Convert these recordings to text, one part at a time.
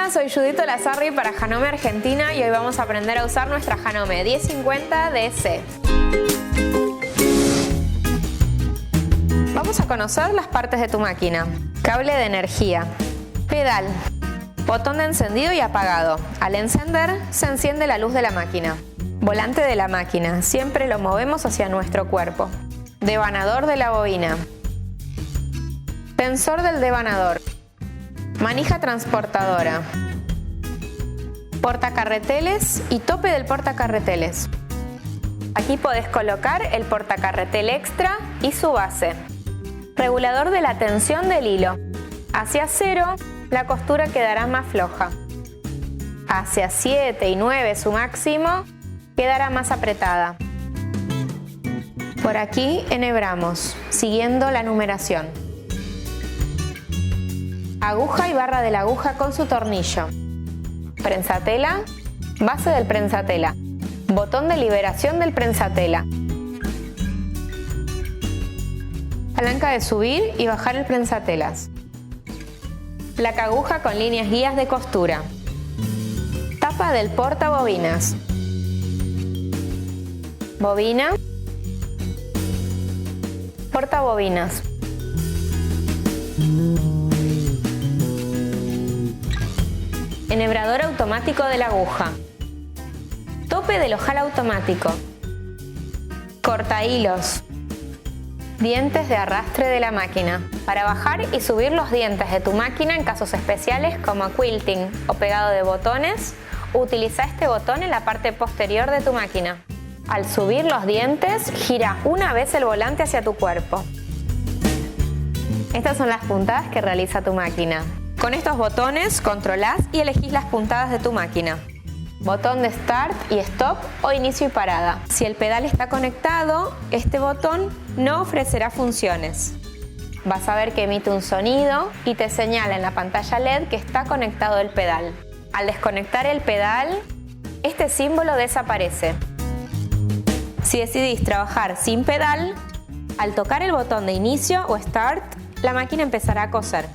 Hola, soy Judith Lazarri para Janome Argentina y hoy vamos a aprender a usar nuestra Janome 1050 DC. Vamos a conocer las partes de tu máquina. Cable de energía, pedal, botón de encendido y apagado. Al encender, se enciende la luz de la máquina. Volante de la máquina, siempre lo movemos hacia nuestro cuerpo. Devanador de la bobina. Tensor del devanador. Manija transportadora. Portacarreteles y tope del portacarreteles. Aquí podés colocar el portacarretel extra y su base. Regulador de la tensión del hilo. Hacia 0, la costura quedará más floja. Hacia 7 y 9, su máximo, quedará más apretada. Por aquí enhebramos, siguiendo la numeración. Aguja y barra de la aguja con su tornillo. Prensatela, base del prensatela. Botón de liberación del prensatela. Palanca de subir y bajar el prensatelas. Placa aguja con líneas guías de costura. Tapa del portabobinas. Bobina. Portabobinas. Enhebrador automático de la aguja. Tope del ojal automático. Cortahilos. Dientes de arrastre de la máquina. Para bajar y subir los dientes de tu máquina en casos especiales como quilting o pegado de botones, utiliza este botón en la parte posterior de tu máquina. Al subir los dientes, gira una vez el volante hacia tu cuerpo. Estas son las puntadas que realiza tu máquina. Con estos botones controlás y elegís las puntadas de tu máquina. Botón de Start y Stop o inicio y parada. Si el pedal está conectado, este botón no ofrecerá funciones. Vas a ver que emite un sonido y te señala en la pantalla LED que está conectado el pedal. Al desconectar el pedal, este símbolo desaparece. Si decidís trabajar sin pedal, al tocar el botón de inicio o Start, la máquina empezará a coser.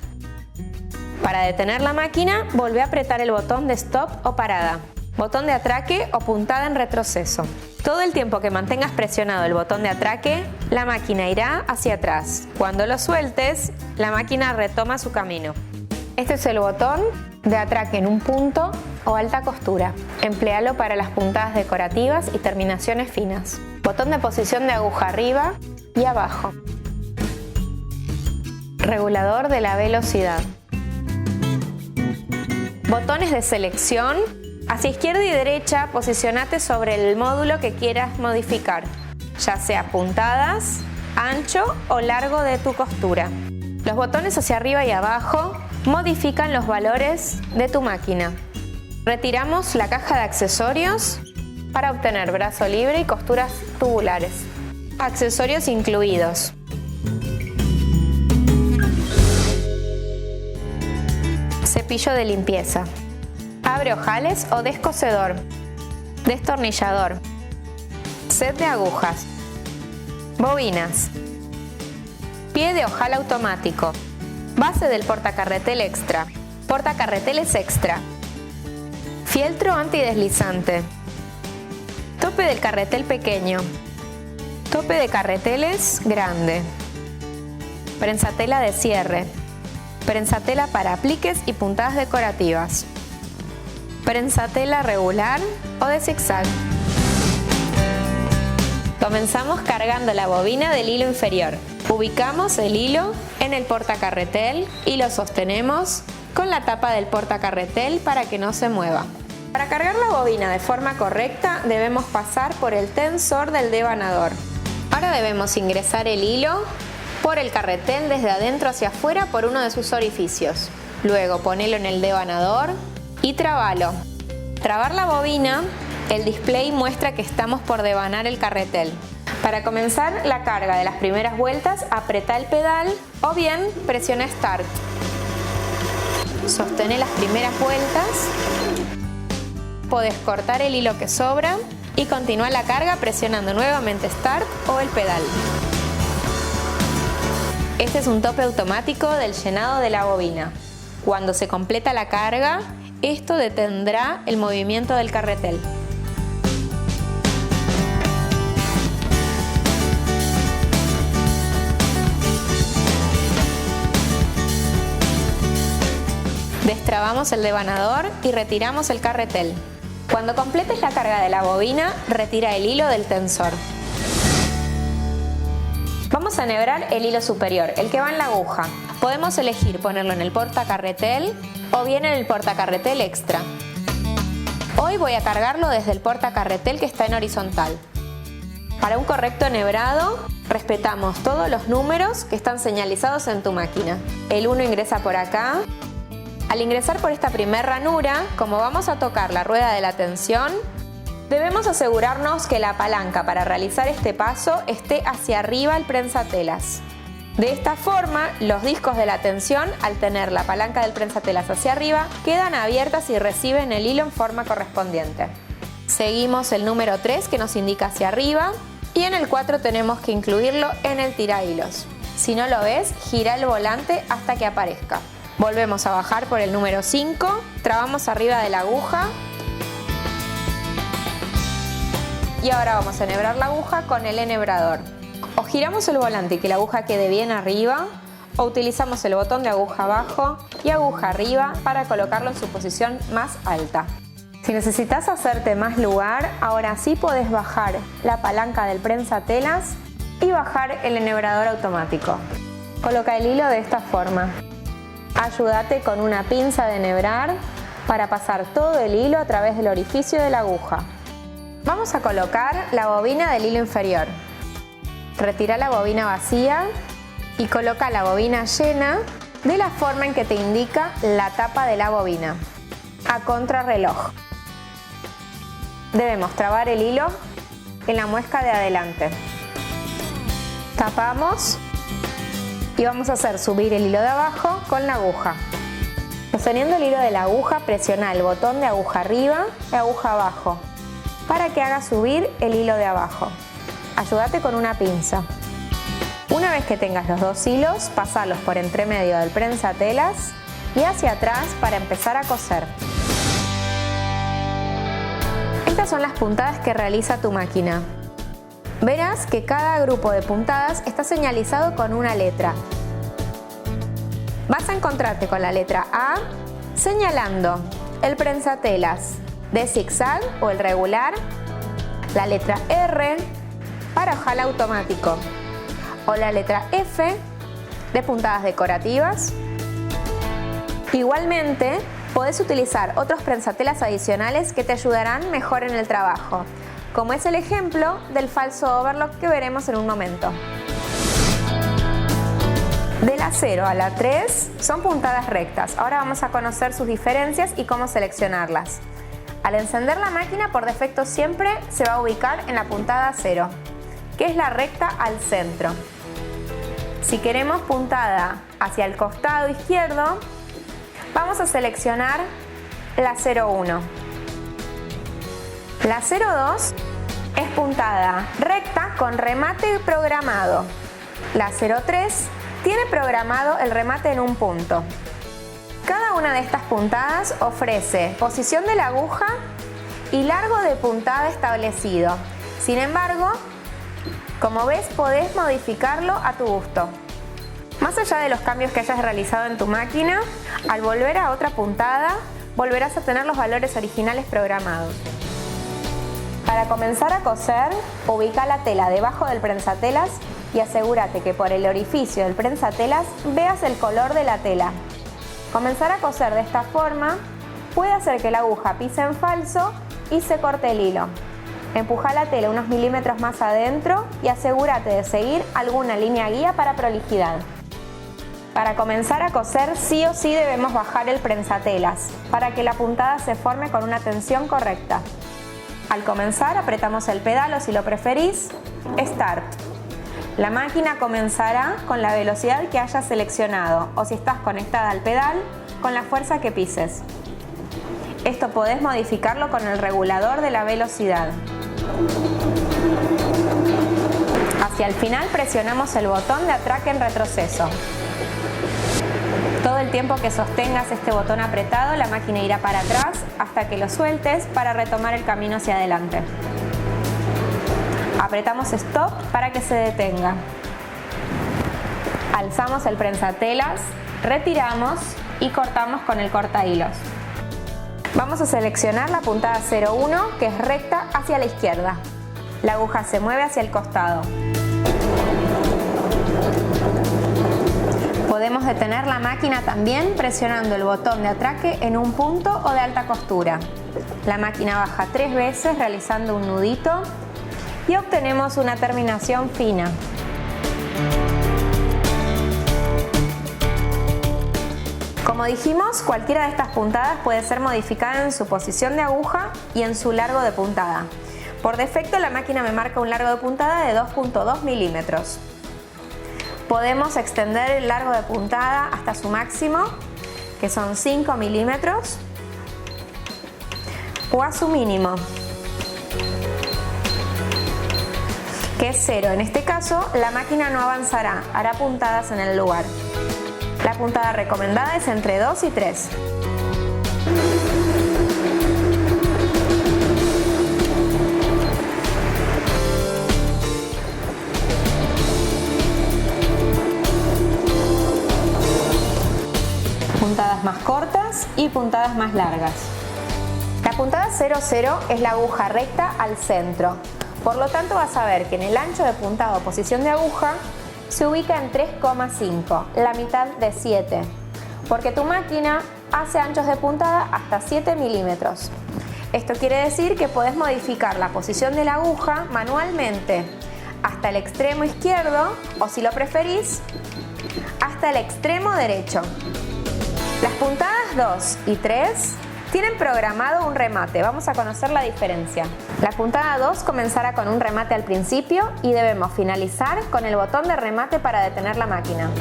Para detener la máquina, volvé a apretar el botón de Stop o parada. Botón de atraque o puntada en retroceso. Todo el tiempo que mantengas presionado el botón de atraque, la máquina irá hacia atrás. Cuando lo sueltes, la máquina retoma su camino. Este es el botón de atraque en un punto o alta costura. Empléalo para las puntadas decorativas y terminaciones finas. Botón de posición de aguja arriba y abajo. Regulador de la velocidad. Botones de selección. Hacia izquierda y derecha, posicionate sobre el módulo que quieras modificar, ya sea puntadas, ancho o largo de tu costura. Los botones hacia arriba y abajo modifican los valores de tu máquina. Retiramos la caja de accesorios para obtener brazo libre y costuras tubulares. Accesorios incluidos. Cepillo de limpieza. Abre ojales o descosedor. Destornillador. Set de agujas. Bobinas. Pie de ojal automático. Base del portacarretel extra. Portacarreteles extra. Fieltro antideslizante. Tope del carretel pequeño. Tope de carreteles grande. Prensatela de cierre. Prensatela para apliques y puntadas decorativas. Prensatela regular o de zigzag. Comenzamos cargando la bobina del hilo inferior. Ubicamos el hilo en el portacarretel y lo sostenemos con la tapa del portacarretel para que no se mueva. Para cargar la bobina de forma correcta debemos pasar por el tensor del devanador. Ahora debemos ingresar el hilo por el carretel desde adentro hacia afuera por uno de sus orificios. Luego ponelo en el devanador y trabalo. Trabar la bobina, el display muestra que estamos por devanar el carretel. Para comenzar la carga de las primeras vueltas, apretá el pedal o bien presiona Start. Sostené las primeras vueltas. Podés cortar el hilo que sobra y continúa la carga presionando nuevamente Start o el pedal. Este es un tope automático del llenado de la bobina. Cuando se completa la carga, Esto detendrá el movimiento del carretel. Destrabamos el devanador y retiramos el carretel. Cuando completes la carga de la bobina, retira el hilo del tensor. Vamos a enhebrar el hilo superior, el que va en la aguja. Podemos elegir ponerlo en el portacarretel o bien en el portacarretel extra. Hoy voy a cargarlo desde el portacarretel que está en horizontal. Para un correcto enhebrado, respetamos todos los números que están señalizados en tu máquina. El 1 ingresa por acá. Al ingresar por esta primera ranura, como vamos a tocar la rueda de la tensión, debemos asegurarnos que la palanca para realizar este paso esté hacia arriba al prensatelas. De esta forma, los discos de la tensión, al tener la palanca del prensatelas hacia arriba, quedan abiertas y reciben el hilo en forma correspondiente. Seguimos el número 3 que nos indica hacia arriba y en el 4 tenemos que incluirlo en el tirahilos. Si no lo ves, gira el volante hasta que aparezca. Volvemos a bajar por el número 5, trabamos arriba de la aguja y ahora vamos a enhebrar la aguja con el enhebrador. O giramos el volante y que la aguja quede bien arriba, o utilizamos el botón de aguja abajo y aguja arriba para colocarlo en su posición más alta. Si necesitas hacerte más lugar, ahora sí podés bajar la palanca del prensatelas y bajar el enhebrador automático. Coloca el hilo de esta forma. Ayúdate con una pinza de enhebrar para pasar todo el hilo a través del orificio de la aguja. Vamos a colocar la bobina del hilo inferior. Retira la bobina vacía y coloca la bobina llena de la forma en que te indica la tapa de la bobina, a contrarreloj. Debemos trabar el hilo en la muesca de adelante. Tapamos y vamos a hacer subir el hilo de abajo con la aguja. Sosteniendo el hilo de la aguja, presiona el botón de aguja arriba y aguja abajo para que haga subir el hilo de abajo. Ayúdate con una pinza. Una vez que tengas los dos hilos, pasalos por entre medio del prensatelas y hacia atrás para empezar a coser. Estas son las puntadas que realiza tu máquina. Verás que cada grupo de puntadas está señalizado con una letra. Vas a encontrarte con la letra A señalando el prensatelas de zigzag o el regular, la letra R para ojal automático o la letra F de puntadas decorativas. Igualmente, podés utilizar otros prensatelas adicionales que te ayudarán mejor en el trabajo, como es el ejemplo del falso overlock que veremos en un momento. De la 0 a la 3 son puntadas rectas. Ahora vamos a conocer sus diferencias y cómo seleccionarlas. Al encender la máquina, por defecto siempre se va a ubicar en la puntada 0, que es la recta al centro. Si queremos puntada hacia el costado izquierdo, vamos a seleccionar la 01. La 02 es puntada recta con remate programado. La 03 tiene programado el remate en un punto. Cada una de estas puntadas ofrece posición de la aguja y largo de puntada establecido. Sin embargo, como ves, podés modificarlo a tu gusto. Más allá de los cambios que hayas realizado en tu máquina, al volver a otra puntada, volverás a tener los valores originales programados. Para comenzar a coser, ubica la tela debajo del prensatelas y asegúrate que por el orificio del prensatelas veas el color de la tela. Comenzar a coser de esta forma puede hacer que la aguja pise en falso y se corte el hilo. Empuja la tela unos milímetros más adentro y asegúrate de seguir alguna línea guía para prolijidad. Para comenzar a coser, sí o sí debemos bajar el prensatelas para que la puntada se forme con una tensión correcta. Al comenzar, apretamos el pedal o, si lo preferís, Start. La máquina comenzará con la velocidad que hayas seleccionado o, si estás conectada al pedal, con la fuerza que pises. Esto podés modificarlo con el regulador de la velocidad. Hacia el final presionamos el botón de atraque en retroceso. Todo el tiempo que sostengas este botón apretado, la máquina irá para atrás hasta que lo sueltes para retomar el camino hacia adelante. Apretamos Stop para que se detenga. Alzamos el prensatelas, retiramos y cortamos con el cortahilos. Vamos a seleccionar la puntada 01, que es recta hacia la izquierda. La aguja se mueve hacia el costado. Podemos detener la máquina también presionando el botón de atraque en un punto o de alta costura. La máquina baja 3 veces realizando un nudito y obtenemos una terminación fina. Como dijimos, cualquiera de estas puntadas puede ser modificada en su posición de aguja y en su largo de puntada. Por defecto, la máquina me marca un largo de puntada de 2.2 milímetros. Podemos extender el largo de puntada hasta su máximo, que son 5 milímetros, o a su mínimo, que es 0. En este caso, la máquina no avanzará, hará puntadas en el lugar. La puntada recomendada es entre 2 y 3. Puntadas más cortas y puntadas más largas. La puntada 00 es la aguja recta al centro. Por lo tanto, vas a ver que en el ancho de puntada o posición de aguja se ubica en 3,5, la mitad de 7, porque tu máquina hace anchos de puntada hasta 7 milímetros. Esto quiere decir que podés modificar la posición de la aguja manualmente hasta el extremo izquierdo o, si lo preferís, hasta el extremo derecho. Las puntadas 2 y 3 tienen programado un remate. Vamos a conocer la diferencia. La puntada 2 comenzará con un remate al principio y debemos finalizar con el botón de remate para detener la máquina.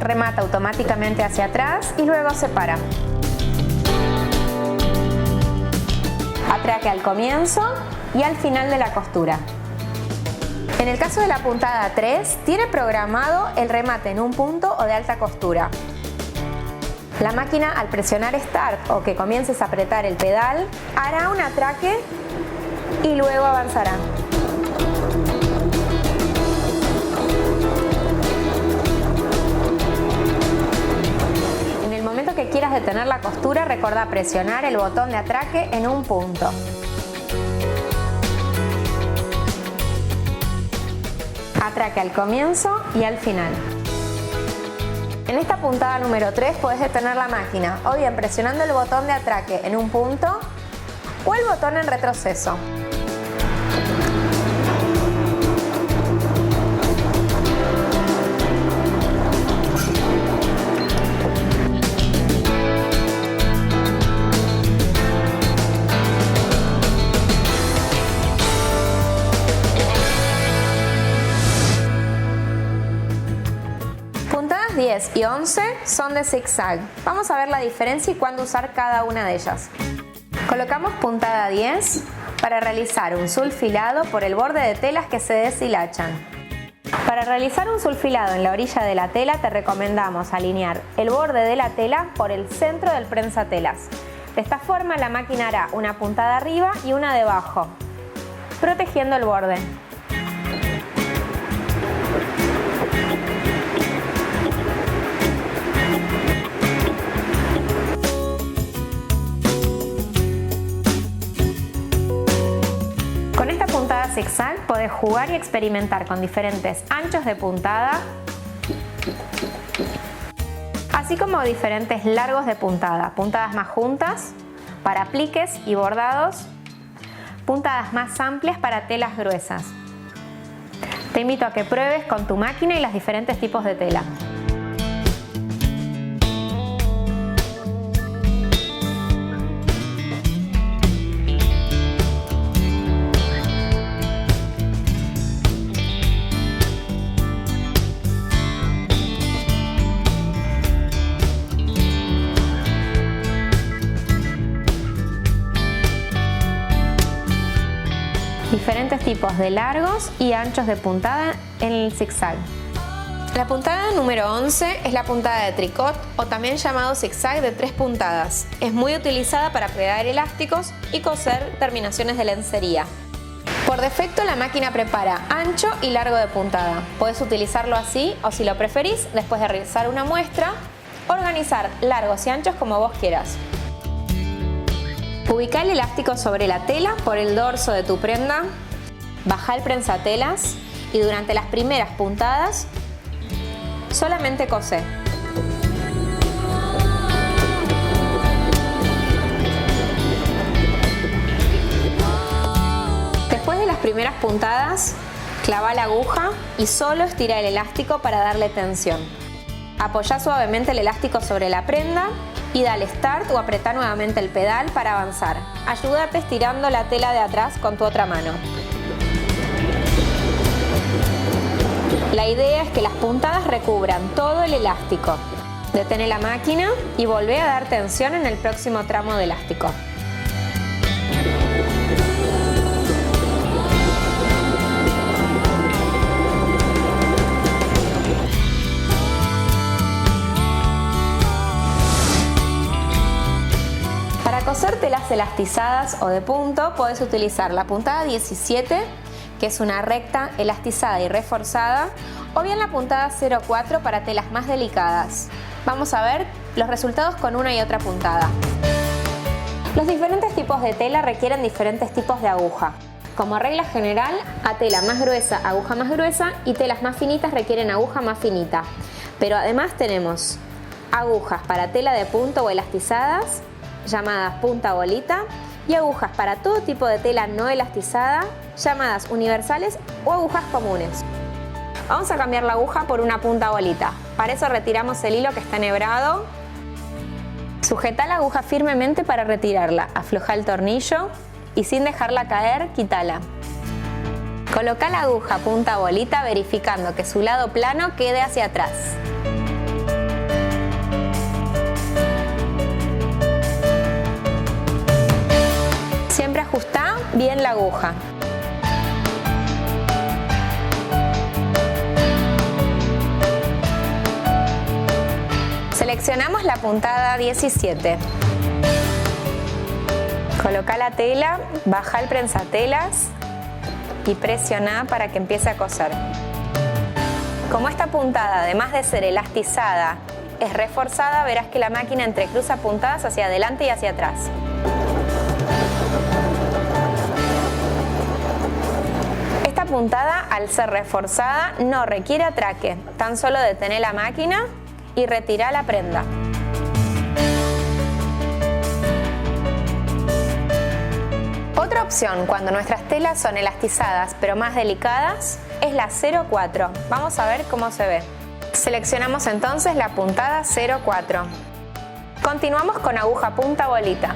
Remata automáticamente hacia atrás y luego se para. Atraque al comienzo y al final de la costura. En el caso de la puntada 3, tiene programado el remate en un punto o de alta costura. La máquina, al presionar Start o que comiences a apretar el pedal, hará un atraque y luego avanzará. Que quieras detener la costura, recordá presionar el botón de atraque en un punto. Atraque al comienzo y al final. En esta puntada número 3 podés detener la máquina o bien presionando el botón de atraque en un punto o el botón en retroceso. Puntadas 10 y 11 son de zigzag. Vamos a ver la diferencia y cuándo usar cada una de ellas. Colocamos puntada 10 para realizar un sulfilado por el borde de telas que se deshilachan. Para realizar un sulfilado en la orilla de la tela te recomendamos alinear el borde de la tela por el centro del prensatelas. De esta forma la máquina hará una puntada arriba y una debajo, protegiendo el borde. Con esta puntada zigzag podés jugar y experimentar con diferentes anchos de puntada, así como diferentes largos de puntada, puntadas más juntas para apliques y bordados, puntadas más amplias para telas gruesas. Te invito a que pruebes con tu máquina y los diferentes tipos de tela. diferentes tipos de largos y anchos de puntada en el zigzag. La puntada número 11 es la puntada de tricot o también llamado zigzag de 3 puntadas. Es muy utilizada para pegar elásticos y coser terminaciones de lencería. Por defecto la máquina prepara ancho y largo de puntada. Puedes utilizarlo así o si lo preferís, después de realizar una muestra, organizar largos y anchos como vos quieras. Ubica el elástico sobre la tela por el dorso de tu prenda, baja el prensatelas y durante las primeras puntadas solamente cosé. Después de las primeras puntadas, clava la aguja y solo estira el elástico para darle tensión. Apoya suavemente el elástico sobre la prenda y dale start o apretá nuevamente el pedal para avanzar. Ayúdate estirando la tela de atrás con tu otra mano. La idea es que las puntadas recubran todo el elástico. Detén la máquina y volvé a dar tensión en el próximo tramo de elástico. Para coser telas elastizadas o de punto, puedes utilizar la puntada 17, que es una recta, elastizada y reforzada, o bien la puntada 04 para telas más delicadas. Vamos a ver los resultados con una y otra puntada. Los diferentes tipos de tela requieren diferentes tipos de aguja. Como regla general, a tela más gruesa, aguja más gruesa, y telas más finitas requieren aguja más finita. Pero además tenemos agujas para tela de punto o elastizadas, llamadas punta bolita, y agujas para todo tipo de tela no elastizada, llamadas universales o agujas comunes. Vamos a cambiar la aguja por una punta bolita. Para eso retiramos el hilo que está enhebrado. Sujeta la aguja firmemente para retirarla. Afloja el tornillo y sin dejarla caer, quítala. Coloca la aguja punta bolita verificando que su lado plano quede hacia atrás. Siempre ajusta bien la aguja. Seleccionamos la puntada 17. Coloca la tela, baja el prensatelas y presiona para que empiece a coser. Como esta puntada, además de ser elastizada, es reforzada, verás que la máquina entrecruza puntadas hacia adelante y hacia atrás. Esta puntada, al ser reforzada, no requiere atraque, tan solo detener la máquina y retira la prenda. Otra opción cuando nuestras telas son elastizadas pero más delicadas es la 04. Vamos a ver cómo se ve. Seleccionamos entonces la puntada 04. Continuamos con aguja punta bolita.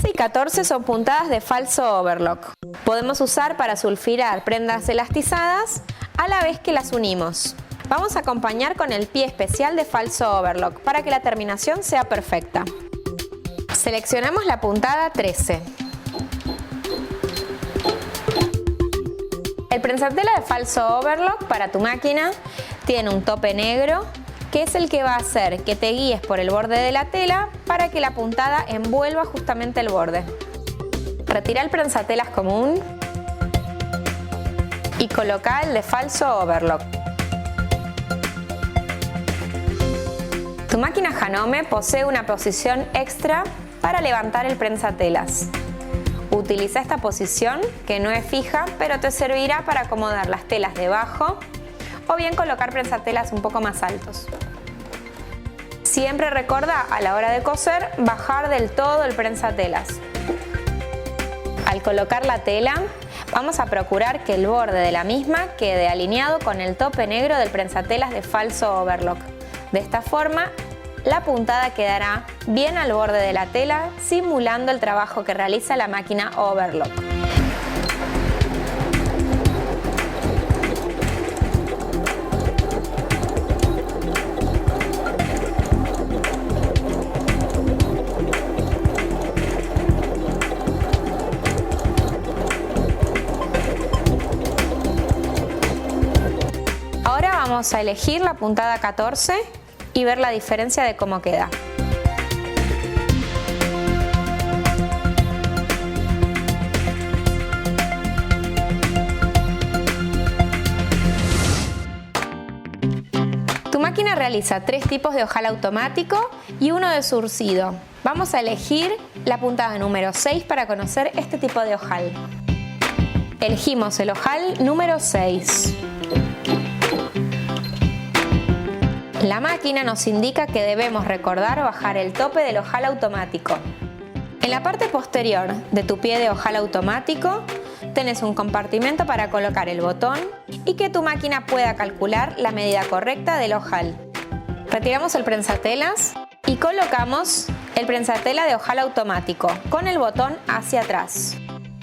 Y 14 son puntadas de falso overlock. Podemos usar para sulfirar prendas elastizadas a la vez que las unimos. Vamos a acompañar con el pie especial de falso overlock para que la terminación sea perfecta. Seleccionamos la puntada 13. El prensatela de falso overlock para tu máquina tiene un tope negro, que es el que va a hacer que te guíes por el borde de la tela para que la puntada envuelva justamente el borde. Retira el prensatelas común y coloca el de falso overlock. Tu máquina Janome posee una posición extra para levantar el prensatelas. Utiliza esta posición, que no es fija, pero te servirá para acomodar las telas debajo o bien colocar prensatelas un poco más altos. Siempre recuerda a la hora de coser bajar del todo el prensatelas. Al colocar la tela, vamos a procurar que el borde de la misma quede alineado con el tope negro del prensatelas de falso overlock. De esta forma la puntada quedará bien al borde de la tela, simulando el trabajo que realiza la máquina overlock. Ahora vamos a elegir la puntada 14 y ver la diferencia de cómo queda. Tu máquina realiza 3 tipos de ojal automático y uno de zurcido. Vamos a elegir la puntada número 6 para conocer este tipo de ojal. Elegimos el ojal número 6. La máquina nos indica que debemos recordar bajar el tope del ojal automático. En la parte posterior de tu pie de ojal automático tenés un compartimento para colocar el botón y que tu máquina pueda calcular la medida correcta del ojal. Retiramos el prensatelas y colocamos el prensatela de ojal automático con el botón hacia atrás.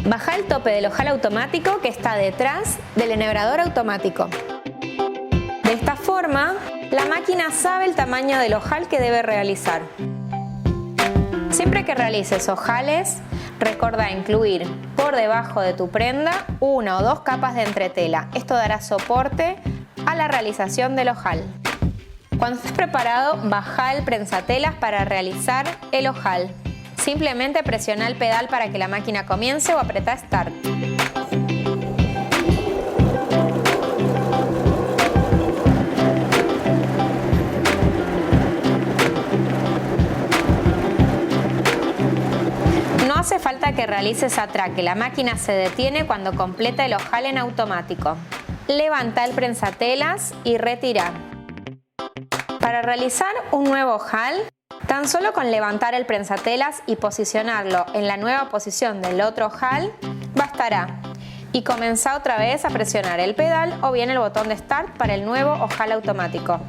Baja el tope del ojal automático que está detrás del enhebrador automático. De esta forma, la máquina sabe el tamaño del ojal que debe realizar. Siempre que realices ojales, recuerda incluir por debajo de tu prenda 1 o 2 capas de entretela. Esto dará soporte a la realización del ojal. Cuando estés preparado, baja el prensatelas para realizar el ojal. Simplemente presiona el pedal para que la máquina comience o apretá Start. No hace falta que realices atraque, la máquina se detiene cuando completa el ojal en automático. Levanta el prensatelas y retira. Para realizar un nuevo ojal, tan solo con levantar el prensatelas y posicionarlo en la nueva posición del otro ojal, bastará. Y comenzá otra vez a presionar el pedal o bien el botón de Start para el nuevo ojal automático.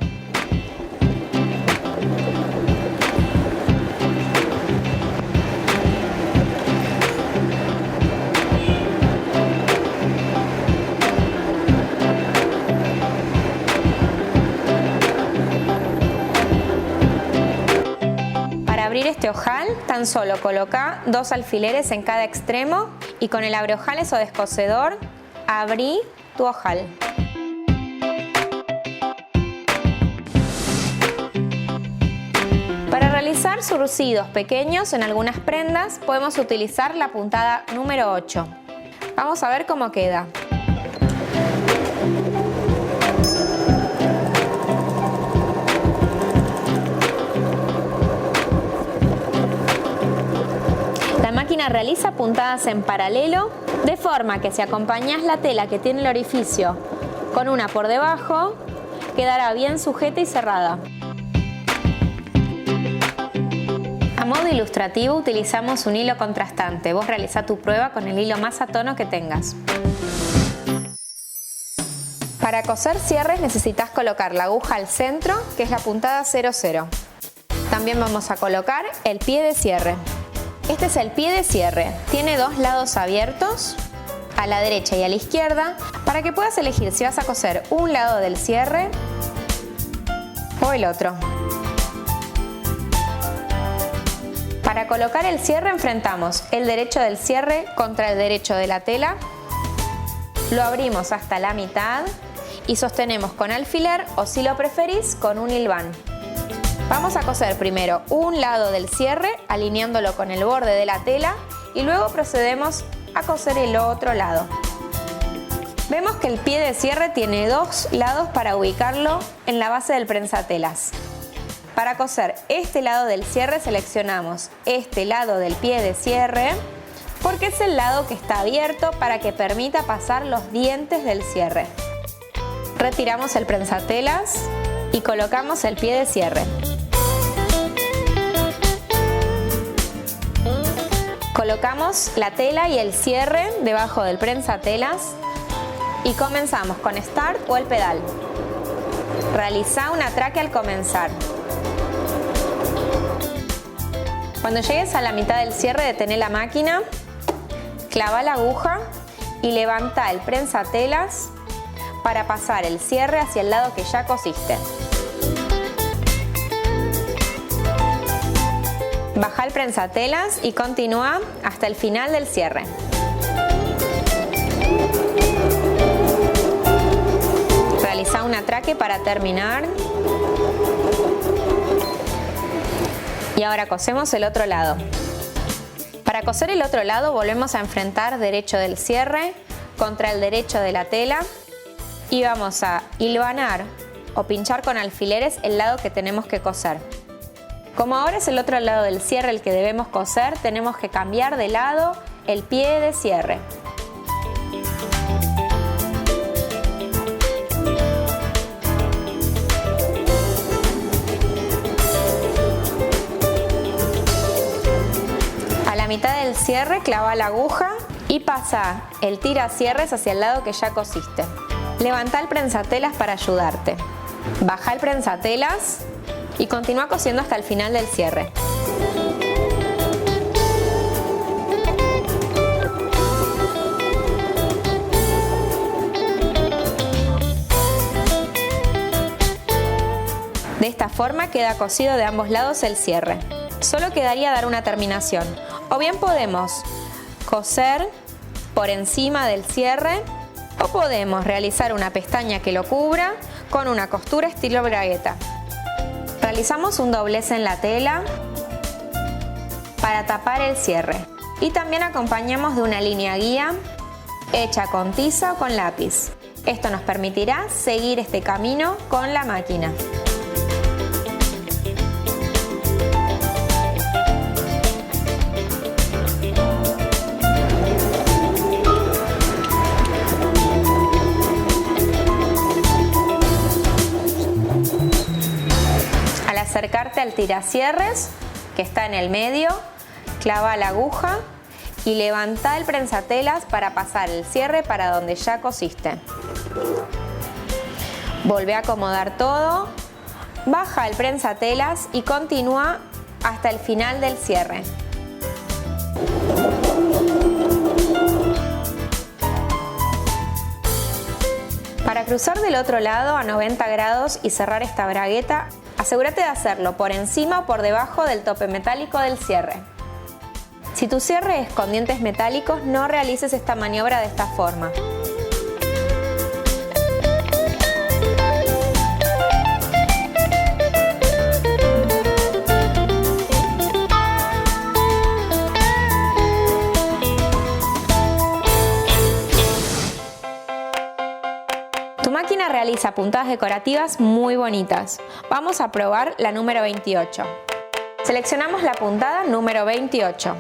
Para abrir este ojal, tan solo coloca 2 alfileres en cada extremo y con el abreojales o descosedor, abrí tu ojal. Para realizar zurcidos pequeños en algunas prendas, podemos utilizar la puntada número 8. Vamos a ver cómo queda. La máquina realiza puntadas en paralelo, de forma que si acompañas la tela que tiene el orificio con una por debajo, quedará bien sujeta y cerrada. A modo ilustrativo utilizamos un hilo contrastante. Vos realizá tu prueba con el hilo más a tono que tengas. Para coser cierres necesitas colocar la aguja al centro, que es la puntada 00. También vamos a colocar el pie de cierre. Este es el pie de cierre. Tiene 2 lados abiertos, a la derecha y a la izquierda, para que puedas elegir si vas a coser un lado del cierre o el otro. Para colocar el cierre enfrentamos el derecho del cierre contra el derecho de la tela, lo abrimos hasta la mitad y sostenemos con alfiler o, si lo preferís, con un hilván. Vamos a coser primero un lado del cierre alineándolo con el borde de la tela y luego procedemos a coser el otro lado. Vemos que el pie de cierre tiene 2 lados para ubicarlo en la base del prensatelas. Para coser este lado del cierre seleccionamos este lado del pie de cierre porque es el lado que está abierto para que permita pasar los dientes del cierre. Retiramos el prensatelas y colocamos el pie de cierre. Colocamos la tela y el cierre debajo del prensatelas y comenzamos con Start o el pedal. Realiza un atraque al comenzar. Cuando llegues a la mitad del cierre, detén la máquina, clava la aguja y levanta el prensatelas para pasar el cierre hacia el lado que ya cosiste. Baja el prensatelas y continúa hasta el final del cierre. Realiza un atraque para terminar. Y ahora cosemos el otro lado. Para coser el otro lado volvemos a enfrentar derecho del cierre contra el derecho de la tela y vamos a hilvanar o pinchar con alfileres el lado que tenemos que coser. Como ahora es el otro lado del cierre el que debemos coser, tenemos que cambiar de lado el pie de cierre. A la mitad del cierre clava la aguja y pasa el tiracierres hacia el lado que ya cosiste. Levanta el prensatelas para ayudarte. Baja el prensatelas y continúa cosiendo hasta el final del cierre. De esta forma queda cosido de ambos lados el cierre. Solo quedaría dar una terminación. O bien podemos coser por encima del cierre o podemos realizar una pestaña que lo cubra con una costura estilo bragueta. Realizamos un doblez en la tela para tapar el cierre y también acompañamos de una línea guía hecha con tiza o con lápiz. Esto nos permitirá seguir este camino con la máquina. Acercarte al tiracierres que está en el medio, clava la aguja y levanta el prensatelas para pasar el cierre para donde ya cosiste. Volvé a acomodar todo, baja el prensatelas y continúa hasta el final del cierre. Para cruzar del otro lado a 90 grados y cerrar esta bragueta, asegúrate de hacerlo por encima o por debajo del tope metálico del cierre. Si tu cierre es con dientes metálicos, no realices esta maniobra de esta forma. Tu máquina realiza puntadas decorativas muy bonitas. Vamos a probar la número 28. Seleccionamos la puntada número 28.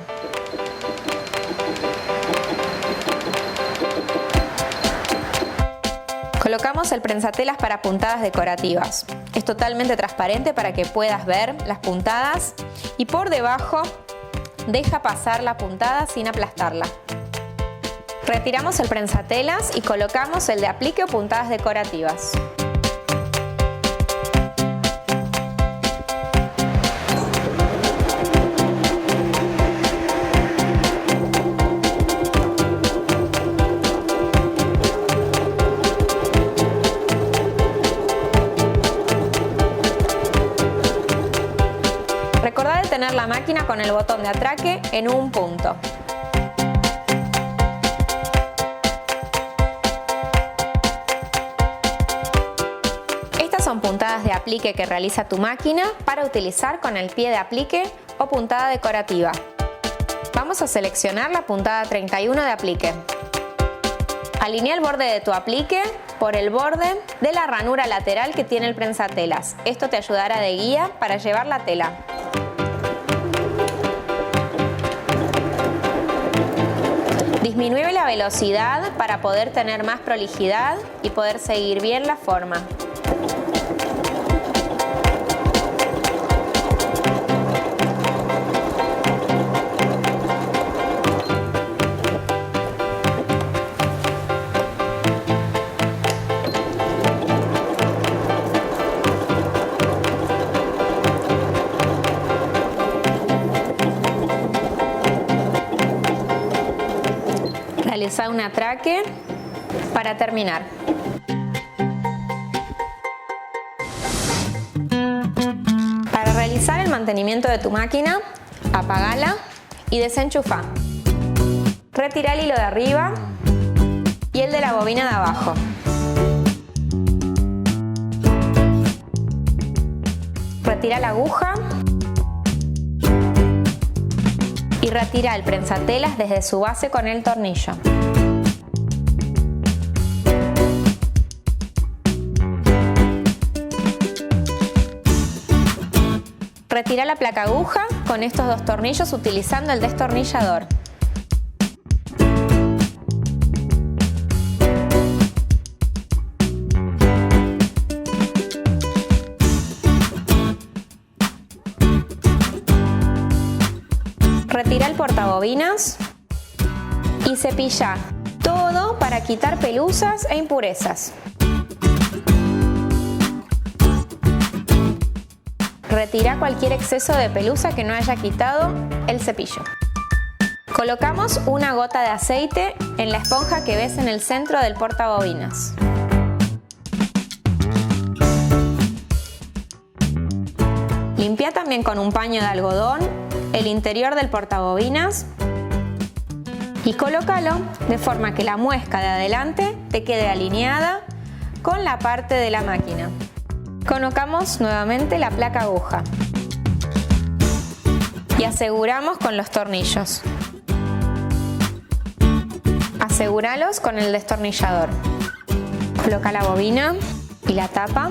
Colocamos el prensatelas para puntadas decorativas. Es totalmente transparente para que puedas ver las puntadas y por debajo deja pasar la puntada sin aplastarla. Retiramos el prensatelas y colocamos el de aplique o puntadas decorativas. Recordá detener la máquina con el botón de atraque en un punto. Son puntadas de aplique que realiza tu máquina para utilizar con el pie de aplique o puntada decorativa. Vamos a seleccionar la puntada 31 de aplique. Alinea el borde de tu aplique por el borde de la ranura lateral que tiene el prensatelas. Esto te ayudará de guía para llevar la tela. Disminuye la velocidad para poder tener más prolijidad y poder seguir bien la forma. Realiza un atraque para terminar. Para realizar el mantenimiento de tu máquina, apagala y desenchufa. Retira el hilo de arriba y el de la bobina de abajo. Retira la aguja y retira el prensatelas desde su base con el tornillo. Retira la placa aguja con estos dos tornillos utilizando el destornillador. Retira el portabobinas y cepilla todo para quitar pelusas e impurezas. Retira cualquier exceso de pelusa que no haya quitado el cepillo. Colocamos una gota de aceite en la esponja que ves en el centro del portabobinas. Limpia también con un paño de algodón el interior del portabobinas y colócalo de forma que la muesca de adelante te quede alineada con la parte de la máquina. Colocamos nuevamente la placa aguja y aseguramos con los tornillos. Asegúralos con el destornillador. Coloca la bobina y la tapa.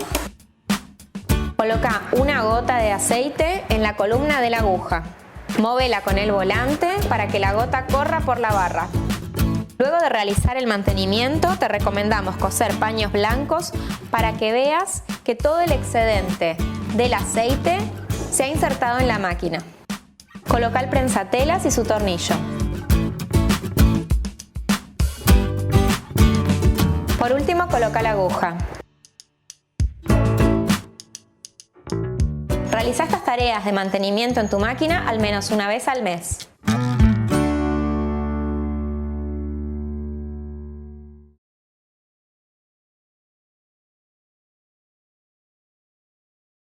Coloca una gota de aceite en la columna de la aguja. Móvela con el volante para que la gota corra por la barra. Luego de realizar el mantenimiento, te recomendamos coser paños blancos para que veas que todo el excedente del aceite se ha insertado en la máquina. Coloca el prensatelas y su tornillo. Por último, coloca la aguja. Realiza estas tareas de mantenimiento en tu máquina al menos una vez al mes.